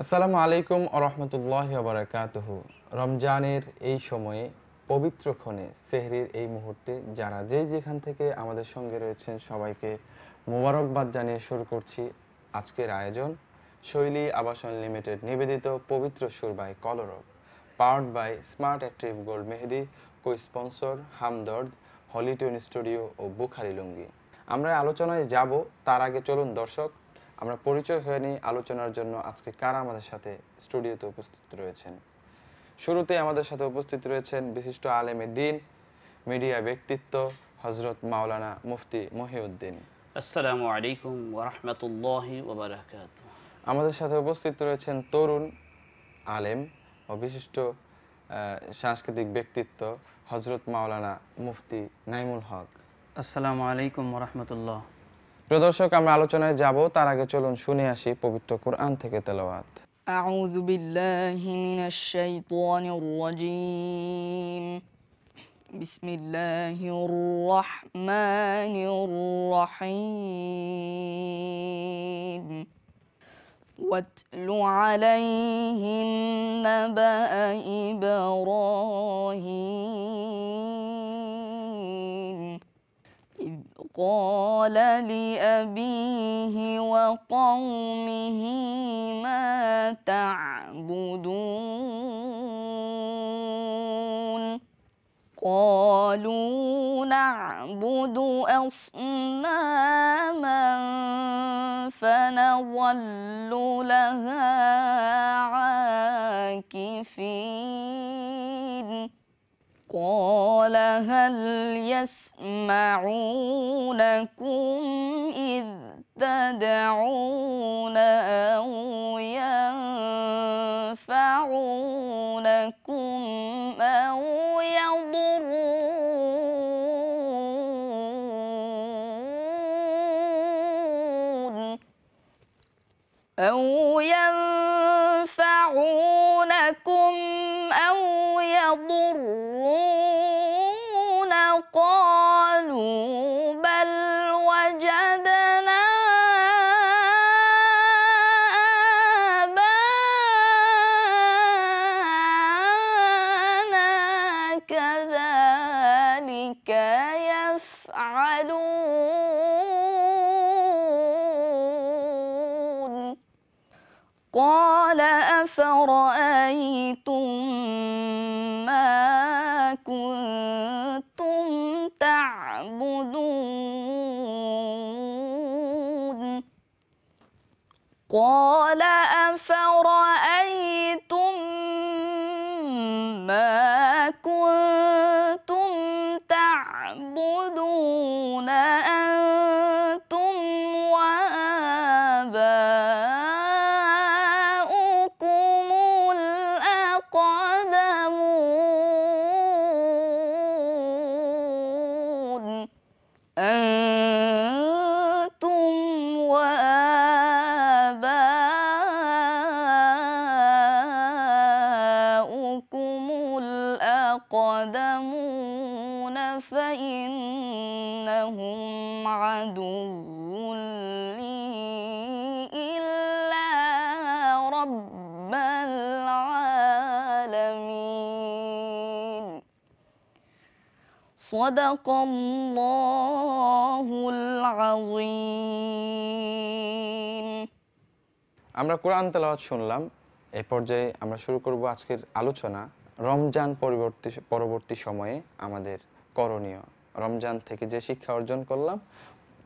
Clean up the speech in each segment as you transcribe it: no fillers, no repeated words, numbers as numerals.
আসসালামু আলাইকুম আরহামতুল্লাহি ওয়া বারাকাতুহু। রমজানের এই সময়ে পবিত্র ক্ষণে সেহরির এই মুহূর্তে যারা যেখান থেকে আমাদের সঙ্গে রয়েছেন সবাইকে মোবারকবাদ জানিয়ে শুরু করছি আজকের আয়োজন। শৈলী আবাসন লিমিটেড নিবেদিত পবিত্র সুর by Kalarab, powered by smart active gold Mehedi, co sponsor Hamdard, Holytune studio ও বুখারি লুঙ্গি। আমরা আলোচনায় যাব তার আগে চলুন দর্শক আমরা পরিচয় হয়ে নিই আলোচনার জন্য আজকে কারা আমাদের সাথে স্টুডিওতে উপস্থিত রয়েছেন। শুরুতে আমাদের সাথে উপস্থিত রয়েছেন বিশিষ্ট আলেমে দ্বীন, মিডিয়া ব্যক্তিত্ব হযরত মাওলানা মুফতি মহিউদ্দিন। আসসালামু আলাইকুম ওয়া রাহমাতুল্লাহি ওয়া বারাকাতুহু। আমাদের সাথে উপস্থিত রয়েছেন তরুণ আলেম ও বিশিষ্ট সাংস্কৃতিক ব্যক্তিত্ব হযরত মাওলানা মুফতি নাইমুল হক। আসসালামু আলাইকুম ওয়া রাহমাতুল্লাহ। প্রিয় দর্শক আমরা আলোচনায় যাব তার আগে চলুন শুনে আসি পবিত্র কোরআন থেকে তেলাওয়াত। আউযু বিল্লাহি মিনাশ শাইতানির রাজীম। বিসমিল্লাহির রাহমানির রাহিম। ওয়াতলু আলাইহিম নাবা ইব্রাহিম قال لأبيه وقومه ما تعبدون قالوا نعبد أصناما فنظل لها عاكفين قال هل يسمعونكم إذ تدعون أو ينفعونكم أو يضرون قالوا بل وجدنا آباءنا كذلك يفعلون قال أفرأيتم ما كنتم تعبدون قال أفرأيتم ما كنتم تعبدون أنتم وآباؤكم الأقدمون أنتم وآباؤكم الأقدمون فإنهم عدو لي إلا رب العالمين صدق الله العظيم। আমরা কোরআন তেলাওয়াত শুনলাম। এই পর্যায়ে আমরা শুরু করব আজকের আলোচনা রমজান পরবর্তী সময়ে আমাদের করণীয়। রমজান থেকে যে শিক্ষা অর্জন করলাম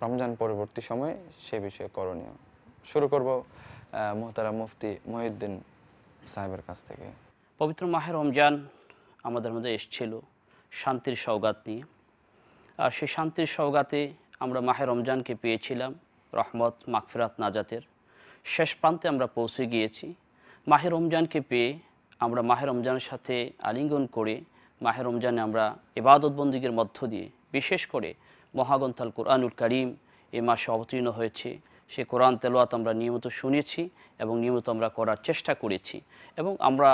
রমজান পরবর্তী সময়ে সে বিষয়ে করণীয়। শুরু করব মুহতারাম মুফতি মহিউদ্দিন সাহেবের কাছ থেকে। পবিত্র মাহে রমজান আমাদের মধ্যে এসেছিল শান্তির সওগাত নিয়ে, আর সেই শান্তির সওগাতে আমরা মাহে রমজানকে পেয়েছিলাম রহমত মাগফিরাত নাজাতের শেষ প্রান্তে আমরা পৌঁছে গিয়েছি। মাহে রমজানকে পেয়ে আমরা মাহে রমজানের সাথে আলিঙ্গন করে মাহে রমজানে আমরা ইবাদত বন্দিগের মধ্য দিয়ে বিশেষ করে মহাগ্রন্থ আল কুরআনুল কারীম এই মাসে অবতীর্ণ হয়েছে, সে কোরআন তেলাওয়াত আমরা নিয়মিত শুনেছি এবং নিয়মিত আমরা করার চেষ্টা করেছি। এবং আমরা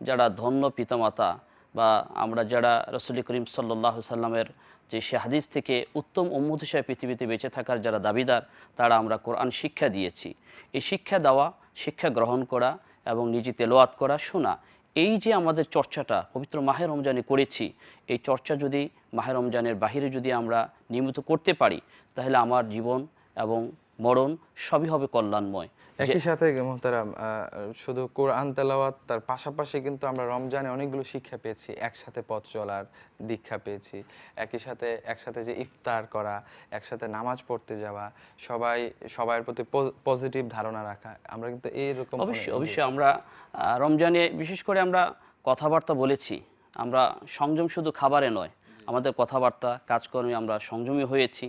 যারা ধন্য পিতামাতা বা আমরা যারা রাসূল করিম সাল্লাল্লাহু আলাইহি সাল্লামের যে সে হাদিস থেকে উত্তম উম্মত হিসেবে পৃথিবীতে বেঁচে থাকার যারা দাবিদার তারা আমরা কোরআন শিক্ষা দিয়েছি। এই শিক্ষা দেওয়া, শিক্ষা গ্রহণ করা এবং নিজে তেলাওয়াত করা, শোনা, এই যে আমাদের চর্চাটা পবিত্র মাহে রমজানে করেছি, এই চর্চা যদি মাহে রমজানের বাহিরে যদি আমরা নিয়মিত করতে পারি, তাহলে আমার জীবন এবং মরণ সবই হবে কল্যাণময়। একই সাথে মোহতারাম, শুধু কোরআন তেলাওয়াত তার পাশাপাশি কিন্তু আমরা রমজানে অনেকগুলো শিক্ষা পেয়েছি। একসাথে পথ চলার দীক্ষা পেয়েছি, একই সাথে একসাথে যে ইফতার করা, একসাথে নামাজ পড়তে যাওয়া, সবার প্রতি পজিটিভ ধারণা রাখা, আমরা কিন্তু এইরকম অবশ্যই আমরা রমজানে বিশেষ করে আমরা কথাবার্তা বলেছি। আমরা সংযম শুধু খাবারে নয়, আমাদের কথাবার্তা কাজকর্মে আমরা সংযমী হয়েছি।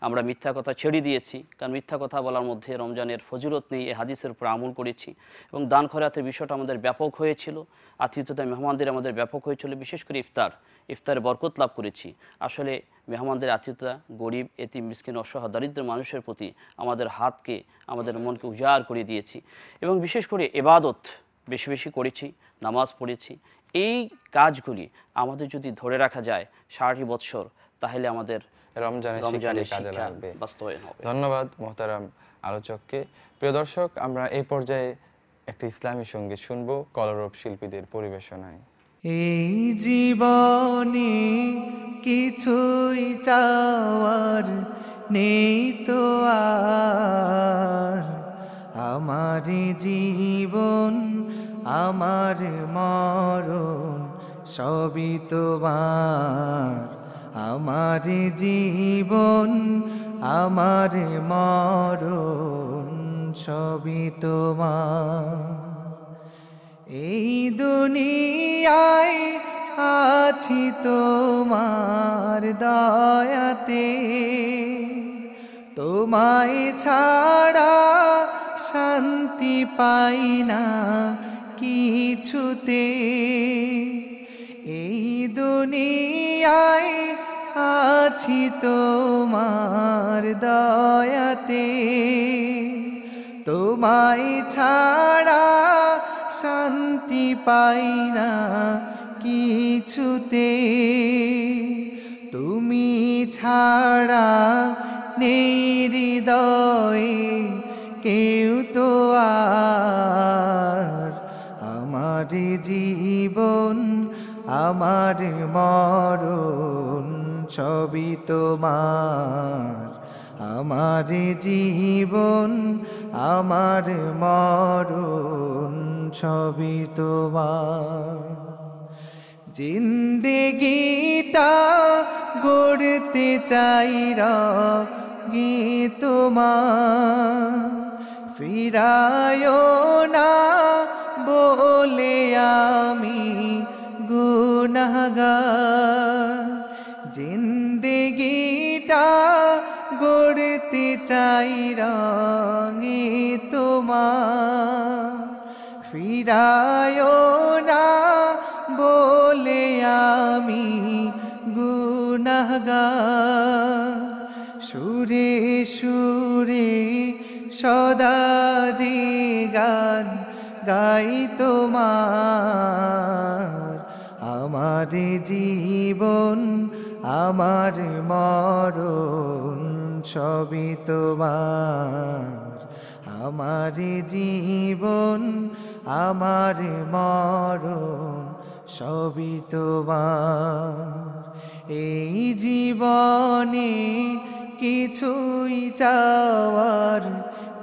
আমরা মিথ্যা কথা ছেড়ে দিয়েছি, কারণ মিথ্যা কথা বলার মধ্যে রমজানের ফজিলত নেই, এই হাদিসের উপর আমল করেছি। এবং দান খয়রাতের বিষয়টা আমাদের ব্যাপক হয়েছিল, আতিথ্যতা মেহমানদের আমাদের ব্যাপক হয়েছিল। বিশেষ করে ইফতারে বরকত লাভ করেছি। আসলে মেহমানদের আতিথ্যতা গরিব, এতিম, মিসকিন, অসহায়, দরিদ্র মানুষের প্রতি আমাদের হাতকে, আমাদের মনকে উজাড় করে দিয়েছি। এবং বিশেষ করে ইবাদত বেশি বেশি করেছি, নামাজ পড়েছি। এই কাজগুলি আমাদের যদি ধরে রাখা যায় সারাটি বৎসর, তাহলে আমাদের রমজানের কাজে লাগবে, বাস্তবায়ন হবে। ধন্যবাদ মোহতারাম আলোচককে। প্রিয় দর্শক, আমরা এই পর্যায়ে একটি ইসলামী সঙ্গীত শুনবো কলরব শিল্পীদের পরিবেশনায়। এই জীবনে কিছুই চাওয়ার নেই তো আর, আমার জীবন আমার মরণ সবই তোমার, আমার জীবন আমার মরণ সবই তোমার। এই দুনিয়ায় আছি তোমার দয়াতে, তোমায় ছাড়া শান্তি পাই না কিছুতে। এই দুনিয়ায় আছি তোমার দয়াতে, তোমায় ছাড়া শান্তি পাই না কিছুতে। তুমি ছাড়া নেই হৃদয়ে কেউ তো আর, আমার জীবন আমার মরণ সবই তোমার, আমার জীবন আমার মরণ সবই তোমার। জিন্দেগিটা গড়তে চাই রঙে তোমার, ফিরায় না বলে আমি গুনাহগার। জিন্দেগিটা গড়তে চাই রঙে তোমার, ফিরায় না বলে আমি গুনাহগার। সুরে সুরে সদা যে গান গাই তোমার, আমার জীবন আমার মরণ সবই তোমার, আমার জীবন আমার মরণ সবই তোমার। এই জীবনে কিছুই চাওয়ার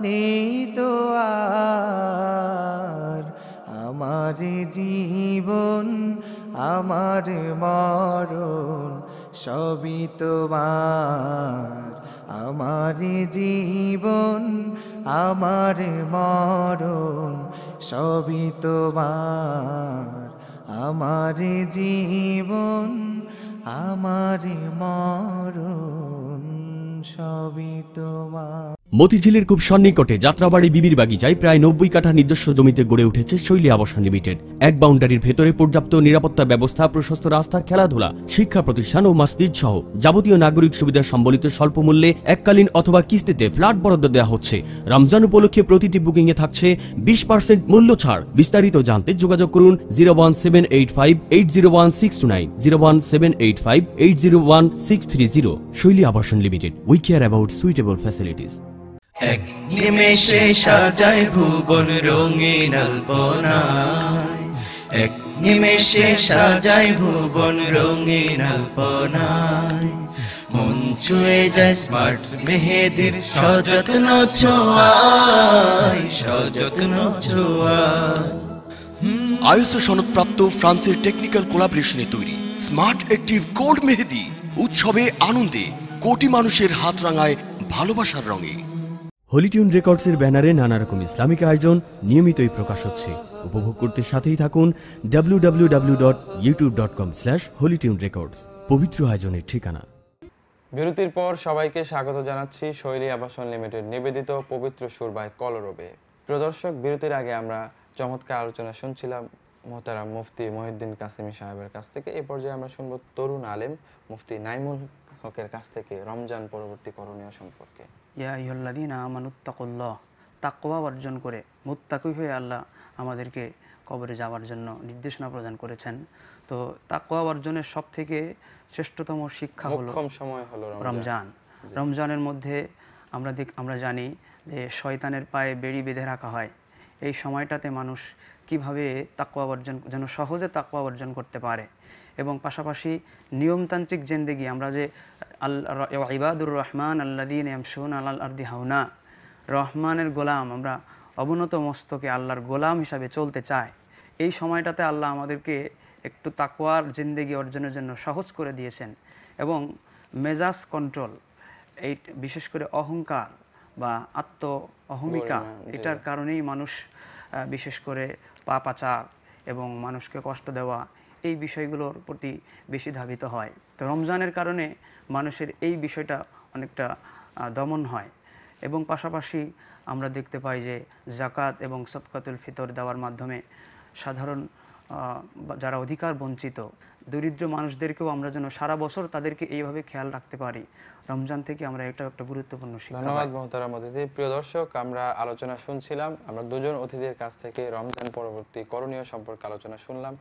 নেই তো আর, আমার জীবন আমার মরণ সবই তোমার, আমার জীবন আমার মরণ সবই তোমার, আমার জীবন আমার মরণ সবই তোমার। মতিঝিলের খুব সন্নিকটে যাত্রাবাড়ি বিবির বাগিচায় প্রায় 90 কাঠা নিজস্ব জমিতে গড়ে উঠেছে শৈলী আবাসন লিমিটেড। এক বাউন্ডারির ভেতরে পর্যাপ্ত নিরাপত্তা ব্যবস্থা, প্রশস্ত রাস্তা, খেলাধুলা, শিক্ষা প্রতিষ্ঠান ও মসজিদ সহ যাবতীয় নাগরিক সুবিধা সম্বলিত স্বল্প মূল্যে এককালীন অথবা কিস্তিতে ফ্ল্যাট বরাদ্দ দেওয়া হচ্ছে। রমজান উপলক্ষে প্রতিটি বুকিং এ থাকছে 20% মূল্য ছাড়। বিস্তারিত জানতে যোগাযোগ করুন 01785801629, 01785801630। শৈলী আবাসন limited, we care about suitable facilities. এক নিমেষে সাজায় ভুবন রঙিন আলপনায়, এক নিমেষে সাজায় ভুবন রঙিন আলপনায়। মন ছুঁয়ে যায় স্মার্ট মেহেদির সযত্ন ছোঁয়ায়, সযত্ন ছোঁয়ায়। আইএসও সনদপ্রাপ্ত ফ্রান্সের টেকনিক্যাল কোলাবরেশনে তৈরি স্মার্ট অ্যাক্টিভ গোল্ড মেহেদি উৎসবে আনন্দে কোটি মানুষের হাত রাঙায় ভালোবাসার রঙে। হলিটিউন রেকর্ডসের ব্যানারে নানা রকম ইসলামিক আয়োজন নিয়মিতই প্রকাশ হচ্ছে। উপভোগ করতে সাথেই থাকুন www.youtube.com/holytunerecords, পবিত্র আয়োজনের ঠিকানা। বিরতির পর সবাইকে স্বাগত জানাচ্ছি শৈলী আবাসন লিমিটেড নিবেদিত পবিত্র সুর বাই কলরবে। প্রিয় দর্শক, বিরতির আগে আমরা চমৎকার আলোচনা শুনছিলাম মোহতারাম মুফতি মহিউদ্দিন কাসেমি সাহেবের কাছ থেকে। এই পর্যায়ে আমরা শুনবো তরুণ আলেম মুফতি নাইমুল হকের কাছ থেকে রমজান পরবর্তী করণীয় সম্পর্কে। ইয়া আইয়ুহাল্লাযীনা আমানুত্তাকুল্লাহ, তাকওয়া অর্জন করে মুত্তাকি হয়ে আল্লাহ আমাদেরকে কবরে যাওয়ার জন্য নির্দেশনা প্রদান করেছেন। তো তাকওয়া অর্জনের সবথেকে শ্রেষ্ঠতম শিক্ষা হলো মোক্ষম সময় হলো রমজান। রমজানের মধ্যে আমরা জানি যে শয়তানের পায়ে বেড়ি বেঁধে রাখা হয়। এই সময়টাতে মানুষ কিভাবে তাকওয়া অর্জন যেন সহজে তাকওয়া অর্জন করতে পারে, এবং পাশাপাশি নিয়মতান্ত্রিক জিন্দেগি, আমরা যে ইবাদুর রহমান আল্লাযীনা ইয়ামশুনা আলাল আরদি হাওনা, রহমানের গোলাম, আমরা অবনত মস্তকে আল্লাহর গোলাম হিসাবে চলতে চাই। এই সময়টাতে আল্লাহ আমাদেরকে একটু তাকওয়ার জিন্দেগি অর্জনের জন্য সহজ করে দিয়েছেন। এবং মেজাজ কন্ট্রোল, এই বিশেষ করে অহংকার বা অহমিকা, এটার কারণেই মানুষ বিশেষ করে পাপাচার এবং মানুষকে কষ্ট দেওয়া, এই বিষয়গুলোর প্রতি বেশি ধাবিত হয়। তো রমজানের কারণে মানুষের এই বিষয়টা অনেকটা দমন হয়। এবং পাশাপাশি আমরা দেখতে পাই যে জাকাত এবং সদকাতুল ফিতর দেওয়ার মাধ্যমে সাধারণ যারা অধিকার বঞ্চিত দরিদ্র মানুষদেরকেও আমরা যেন সারা বছর তাদেরকে এইভাবে খেয়াল রাখতে পারি। রমজান থেকে আমরা এটা একটা গুরুত্বপূর্ণ শিক্ষা। ধন্যবাদ মোহতারাম অতিথি। প্রিয় দর্শক, আমরা আলোচনা শুনছিলাম, আমরা দুজন অতিথির কাছ থেকে রমজান পরবর্তী করণীয় সম্পর্কে আলোচনা শুনলাম।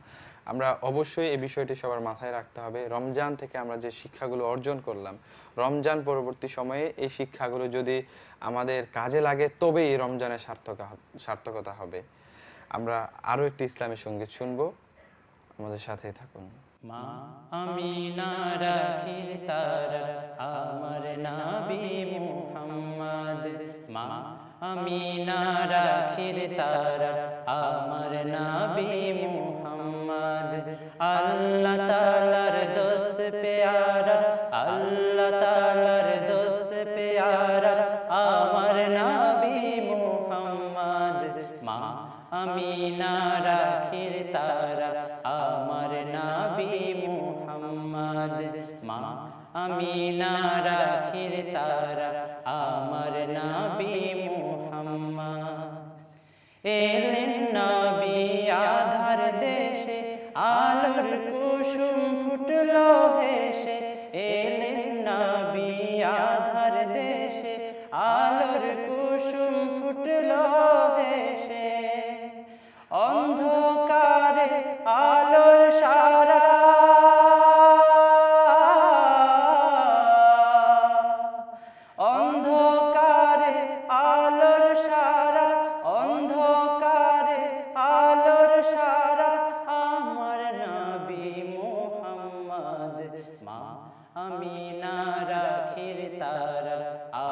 আমরা অবশ্যই এই বিষয়টি সবার মাথায় রাখতে হবে। রমজান থেকে আমরা যে শিক্ষাগুলো অর্জন করলাম, রমজান পরবর্তী সময়ে এই শিক্ষাগুলো যদি আমাদের কাজে লাগে তবেই এই রমজানের সার্থকতা হবে। আমরা আরো একটি ইসলামী সঙ্গীত শুনবো, আমাদের সাথেই থাকুন। মা আমিনার আখির তারা আমার নবী মুহাম্মদ, মা আমিনার আখির তারা আমার নবী মুহাম্মদ। আল্লাহ তাআলার দোস্ত প্যারা, আল্লাহ তাআলার দোস্ত প্যারা আমার নবী মুহাম্মদ। মা আমিনার আখির তারা আমার নবী মুহাম্মদ, মা আমিনার আখির তারা আমার নবী মুহাম্মদ। এলেন নবী আধার দেশে, আলোর কুসুম ফুটলো হেসে। এলেন নবী আধার দেশে, আলোর কুসুম ফুটলো হেসে। অন্ধকারে আলোর সারা, অন্ধকারে আলোর সারা, অন্ধকারে আলোর সারা আমার নবী মুহাম্মদ। মা আমিনার আখির তারা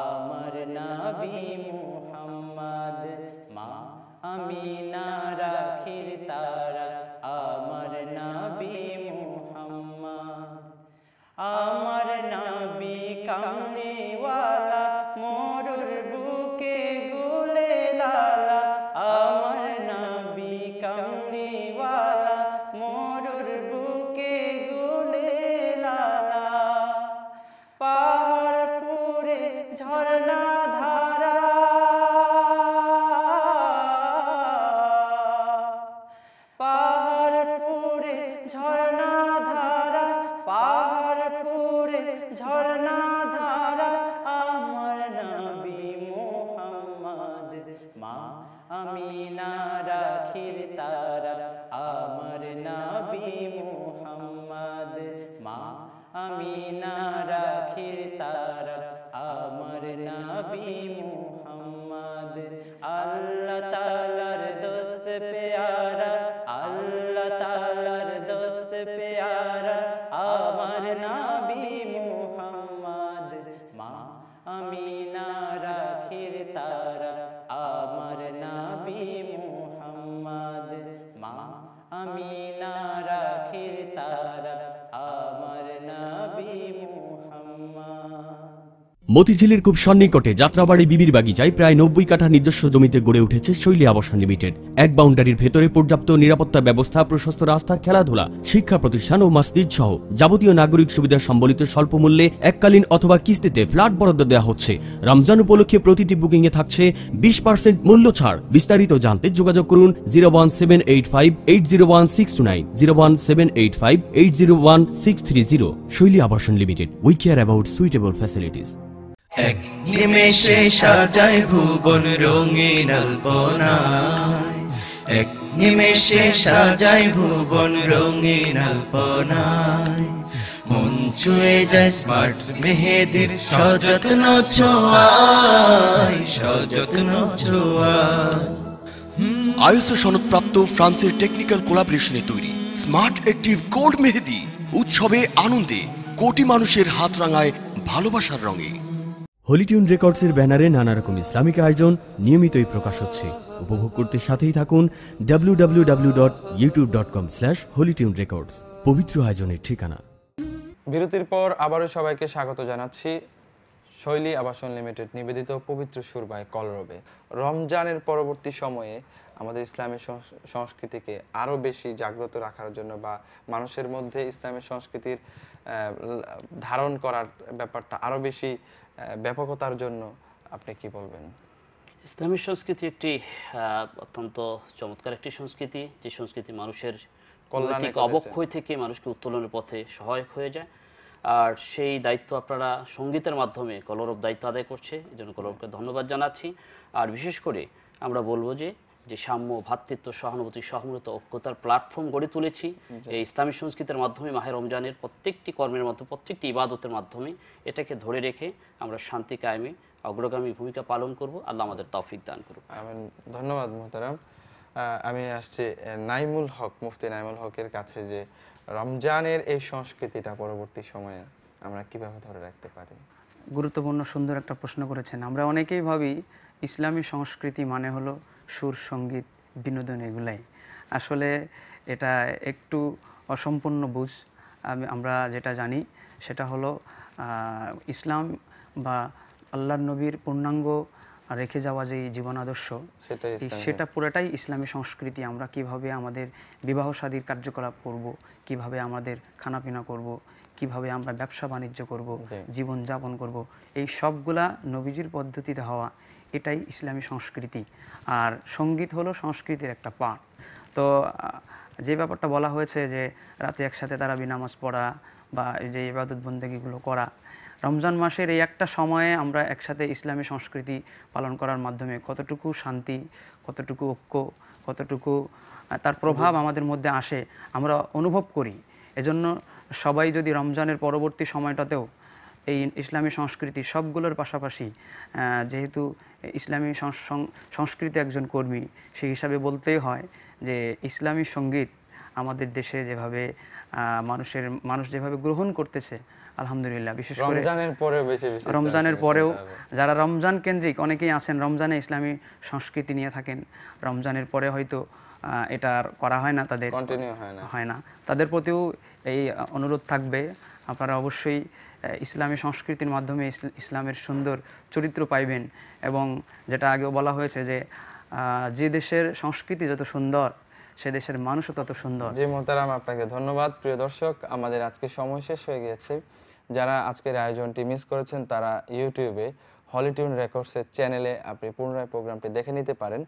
আমার নবী মুহাম্মদ, মা আমিনার আখির তারা আমার নবী মুহাম্মদ। আমার নবী কামলিওয়ালা, মরুর বুকে গুলে লালা। আমার নবী কামলিওয়ালা, মরুর বুকে গুলে লালা। পাহাড় পুরে ঝর্ণা ধারা, মুহাম্মদ আল্লাহ তাআলার দোস্ত পেয়ারা আল্লাহ তাআলার দোস্ত পেয়ারা আমার নবী মুহাম্মদ মা আমিনা রাখির তারা আমার নবী মুহাম্মদ মা আমিনা রাখির তারা আমার নবী মুহাম্মদ। মতিঝিলের খুব সন্নিকটে যাত্রাবাড়ি বিবির বাগিচায় প্রায় 90 কাঠা নিজস্ব জমিতে গড়ে উঠেছে শৈলী আবাসন লিমিটেড। এক বাউন্ডারির ভেতরে পর্যাপ্ত নিরাপত্তা ব্যবস্থা, প্রশস্ত রাস্তা, খেলাধুলা, শিক্ষা প্রতিষ্ঠান ও মসজিদ সহ যাবতীয় নাগরিক সুবিধা সম্বলিত স্বল্প মূল্যে এককালীন অথবা কিস্তিতে ফ্ল্যাট বরাদ্দ দেওয়া হচ্ছে। রমজান উপলক্ষে প্রতিটি বুকিং এ থাকছে 20% মূল্য ছাড়। বিস্তারিত জানতে যোগাযোগ করুন 01785801629, 01785801630। শৈলী আবাসন limited, we care about suitable facilities. এক নিমেষে সাজায় ভুবন রঙিন আলপনায়, এক নিমেষে সাজায় ভুবন রঙিন আলপনায়। মন ছুঁয়ে যায় স্মার্ট মেহেদির সযত্ন ছোঁয়ায়, সযত্ন ছোঁয়ায়। আইএসও সনদপ্রাপ্ত ফ্রান্সের টেকনিক্যাল কোলাবরেশনে তৈরি স্মার্ট অ্যাক্টিভ গোল্ড মেহেদি উৎসবে আনন্দে কোটি মানুষের হাত রাঙায় ভালোবাসার রঙে। হলিটিউন রেকর্ডসের ব্যানারে নানা রকম ইসলামিক আয়োজন নিয়মিতই প্রকাশ হচ্ছে। উপভোগ করতে সাথেই থাকুন www.youtube.com/holytunerecords, পবিত্র আয়োজনের ঠিকানা। বিরতির পর আবারও সবাইকে স্বাগত জানাচ্ছি শৈলী আবাসন লিমিটেড নিবেদিত পবিত্র সুরবায় কলরবে। রমজানের পরবর্তী সময়ে আমাদের ইসলামের সংস্কৃতিকে আরও বেশি জাগ্রত রাখার জন্য বা মানুষের মধ্যে ইসলামের সংস্কৃতির ধারণ করার ব্যাপারটা আরও বেশি ব্যাপকতার জন্য আপনি কি বলবেন? ইসলামী সংস্কৃতি একটি অত্যন্ত চমৎকার একটি সংস্কৃতি, যে সংস্কৃতি মানুষের কল্যাণিক অবক্ষয় থেকে মানুষকে উত্তোলনের পথে সহায়ক হয়ে যায়। আর সেই দায়িত্ব আপনারা সঙ্গীতের মাধ্যমে কলরব দায়িত্ব আদায় করছে, এই জন্য কলরবকে ধন্যবাদ জানাচ্ছি। আর বিশেষ করে আমরা বলবো যে সাম্য, ভ্রাতৃত্ব, সহানুভূতি, সহমত, ঐক্যতার প্ল্যাটফর্ম গড়ে তুলেছি এই ইসলামী সংস্কৃতির মাধ্যমে। মাহে রমজানের প্রত্যেকটি কর্মের মাধ্যমে, প্রত্যেকটি ইবাদতের মাধ্যমে এটাকে ধরে রেখে আমরা শান্তি কায়েমে অগ্রগামী ভূমিকা পালন করব। আল্লাহ আমাদের তৌফিক দান করুন। আমিন। ধন্যবাদ মোহতারাম। আমি আসছি নাইমুল হক, মুফতি নাইমুল হকের কাছে, যে রমজানের এই সংস্কৃতিটা পরবর্তী সময়ে আমরা কিভাবে ধরে রাখতে পারি? গুরুত্বপূর্ণ সুন্দর একটা প্রশ্ন করেছেন। আমরা অনেকেই ভাবি ইসলামী সংস্কৃতি মানে হলো সুর, সঙ্গীত, বিনোদন, এগুলাই। আসলে এটা একটু অসম্পূর্ণ বুঝ। আমরা যেটা জানি সেটা হলো ইসলাম বা আল্লাহর নবীর পূর্ণাঙ্গ রেখে যাওয়া যে জীবন আদর্শ, সেটা পুরোটাই ইসলামী সংস্কৃতি। আমরা কিভাবে আমাদের বিবাহ শাদীর কার্যকলাপ করব, কিভাবে আমাদের খানাপিনা করব, কিভাবে আমরা ব্যবসা বাণিজ্য করব, জীবন যাপন করব, এই সবগুলা নবীজির পদ্ধতিতে হওয়া, এটাই ইসলামী সংস্কৃতি। আর সঙ্গীত হলো সংস্কৃতির একটা পার্ট। তো যে ব্যাপারটা বলা হয়েছে যে রাতে একসাথে তারাবি নামাজ পড়া বা যে ইবাদত বন্দেগীগুলো করা, রমজান মাসের এই একটা সময়ে আমরা একসাথে ইসলামী সংস্কৃতি পালন করার মাধ্যমে কতটুকু শান্তি, কতটুকু ঐক্য, কতটুকু তার প্রভাব আমাদের মধ্যে আসে আমরা অনুভব করি। এজন্য সবাই যদি রমজানের পরবর্তী সময়টাতেও এই ইসলামী সংস্কৃতি সবগুলোর পাশাপাশি, যেহেতু ইসলামী সংস্কৃতি একজন কর্মী, সেই হিসাবে বলতেই হয় যে ইসলামী সঙ্গীত আমাদের দেশে যেভাবে মানুষ যেভাবে গ্রহণ করতেছে, আলহামদুলিল্লাহ। বিশেষ করে রমজানের পরেও যারা রমজান কেন্দ্রিক অনেকেই আছেন, রমজানে ইসলামী সংস্কৃতি নিয়ে থাকেন, রমজানের পরে হয়তো এটা আর করা হয় না, তাদের হয় না। তাদের প্রতিও এই অনুরোধ থাকবে, আপনারা অবশ্যই ইসলামী সংস্কৃতির মাধ্যমে ইসলামের সুন্দর চরিত্র পাইবেন। এবং যেটা আগেও বলা হয়েছে যে যে দেশের সংস্কৃতি যত সুন্দর, সে দেশের মানুষও তত সুন্দর। জি মোহতারাম, আপনাকে ধন্যবাদ। প্রিয় দর্শক, আমাদের আজকে সময় শেষ হয়ে গিয়েছে। যারা আজকের আয়োজনটি মিস করেছেন তারা ইউটিউবে হলিটিউন রেকর্ডসের চ্যানেলে আপনি পুনরায় প্রোগ্রামটি দেখে নিতে পারেন।